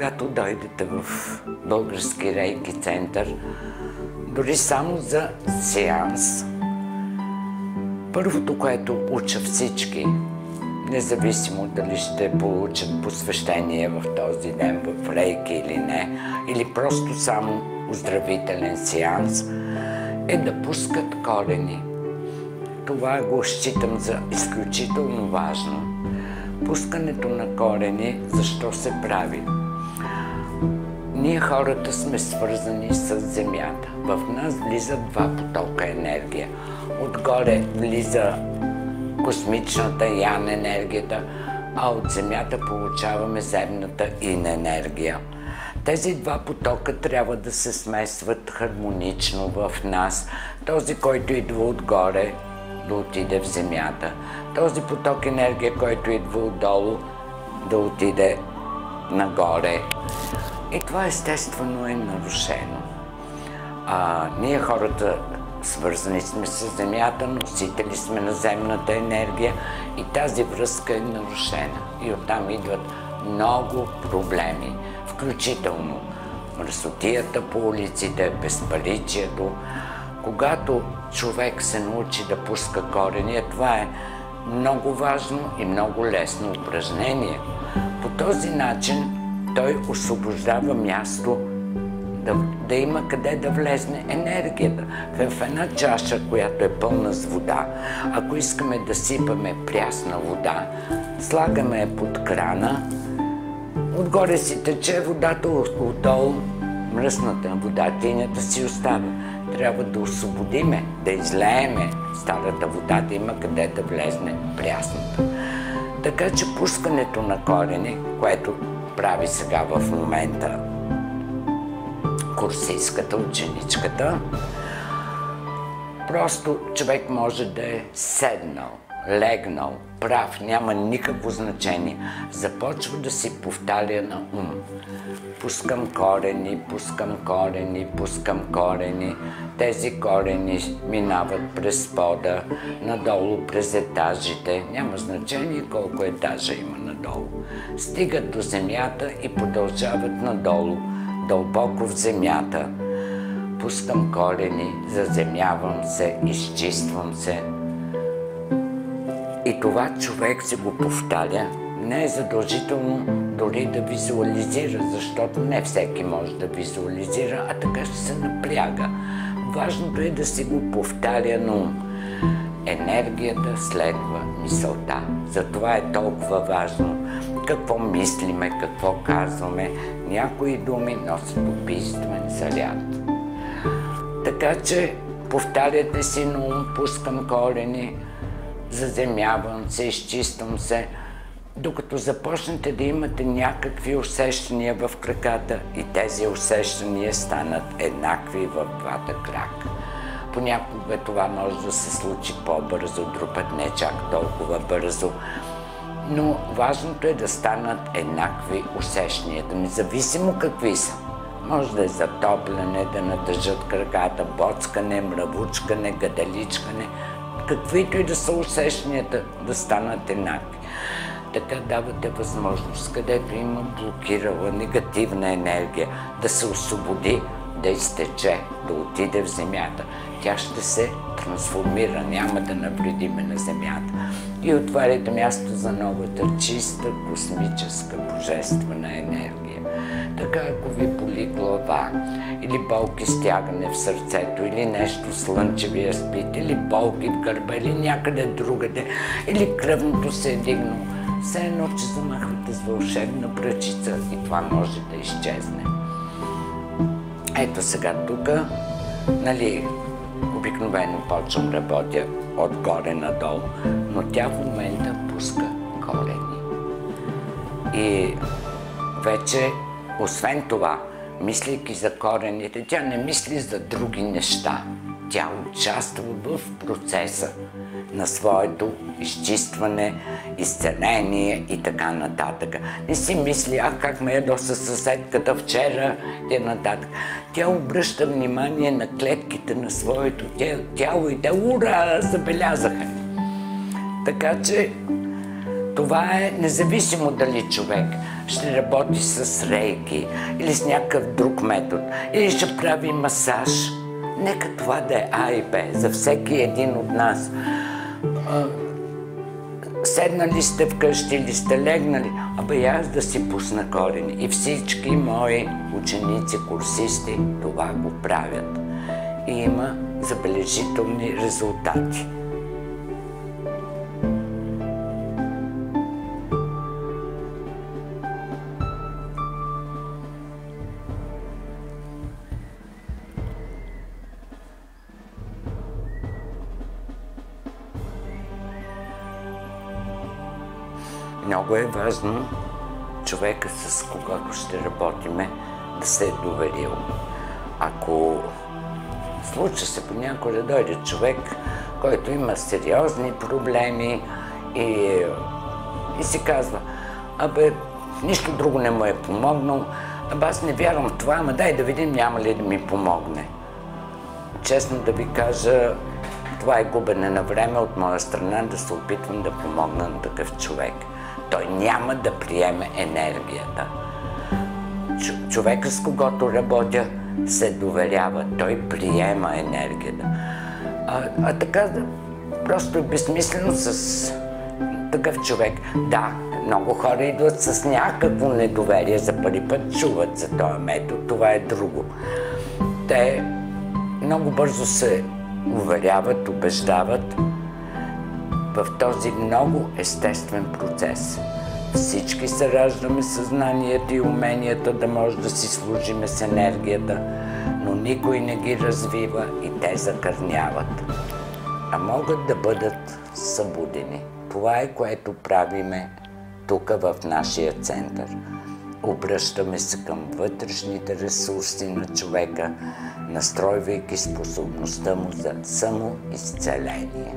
когато дойдете в български рейки център, дори само за сеанс, първото, което уча всички, независимо дали ще получат посвещение в този ден в рейки или не, или просто само оздравителен сеанс, е да пускат корени. Това го считам за изключително важно. Пускането на корени, защо се прави? Ние хората сме свързани с Земята. В нас влизат два потока енергия. Отгоре влиза космичната ян енергията, а от Земята получаваме земната ин енергия. Тези два потока трябва да се смесват хармонично в нас. Този, който идва отгоре, да отиде в Земята. Този поток енергия, който идва отдолу, да отиде нагоре. И това естествено е нарушено. Ние хората свързани сме с Земята, носители сме на земната енергия и тази връзка е нарушена. И оттам идват много проблеми, включително мръсотията по улиците, безпаричието. Когато човек се научи да пуска корени, това е много важно и много лесно упражнение. По този начин той освобождава място да има къде да влезне енергията. В една чаша, която е пълна с вода, ако искаме да сипаме прясна вода, слагаме я под крана, отгоре си тече водата, отдолу мръсната вода, тинята си остава. Трябва да освободиме, да излееме старата вода, да има къде да влезне прясната. Така че пускането на корени, което прави сега в момента курсистката, ученичката, просто човек може да е седнал, легнал, прав, няма никакво значение. Започва да си повтаря на ум. Пускам корени, пускам корени, пускам корени. Тези корени минават през пода, надолу през етажите. Няма значение колко етажа има надолу. Стигат до земята и продължават надолу, дълбоко в земята. Пускам корени, заземявам се, изчиствам се. И това човек се го повтаря. Не е задължително дори да визуализира, защото не всеки може да визуализира, а така ще се напряга. Важното е да си го повтаря на ум. Енергията следва мисълта. Затова е толкова важно какво мислиме, какво казваме. Някои думи носят убийствен заряд. Така че повтаряте си на ум, пускам корени, заземявам се, изчиствам се, докато започнете да имате някакви усещания в краката и тези усещания станат еднакви в двата крака. Понякога това може да се случи по-бързо, друг път не чак толкова бързо, но важното е да станат еднакви усещанията, независимо какви са. Може да е затопляне, да натъжат краката, боцкане, мравучкане, гадаличкане, каквито и да са усещанията, да станат еднакви. Така давате възможност, където има блокирала негативна енергия, да се освободи, да изтече, да отиде в земята. Тя ще се трансформира, няма да навредиме на земята. И отваряте място за новата чиста, космическа, божествена енергия. Така, ако ви боли глава, или болки стягане в сърцето, или нещо слънчевия спит, или болки в гърба, или някъде другаде, или кръвното се е дигнало, все едно, че замахвате с вълшебна пръчица и това може да изчезне. Ето сега тук, обикновено почвам работя отгоре надолу, но тя в момента пуска корени. И вече, освен това, мислейки за корените, тя не мисли за други неща. Тя участва в процеса на своето изчистване, изцеление и така нататък. Не си мисли, как ме ядоса съседката вчера и нататък. Тя обръща внимание на клетките на своето тяло и те, ура, забелязаха. Така че това е независимо дали човек ще работи с рейки или с някакъв друг метод, или ще прави масаж. Нека това да е А и Б за всеки един от нас. Седнали сте вкъщи или сте легнали, аз да си пусна корени. И всички мои ученици, курсисти това го правят. И има забележителни резултати. Много е важно човека, с когото ще работиме, да се е доверил. Ако случва се понякога да дойде човек, който има сериозни проблеми и си казва, нищо друго не му е помогнало, аз не вярвам в това, дай да видим няма ли да ми помогне. Честно да ви кажа, това е губене на време от моя страна да се опитвам да помогна на такъв човек. Той няма да приеме енергията. Човека, с когото работя, се доверява. Той приема енергията. Така, просто е безсмислено с такъв човек. Да, много хора идват с някакво недоверие, за първи път чуват за този метод, това е друго. Те много бързо се уверяват, убеждават в този много естествен процес. Всички се раждаме съзнанието и уменията да може да си служиме с енергията, но никой не ги развива и те закърняват. А могат да бъдат събудени. Това е, което правиме тук в нашия център. Обръщаме се към вътрешните ресурси на човека, настройвайки способността му за самоизцеление.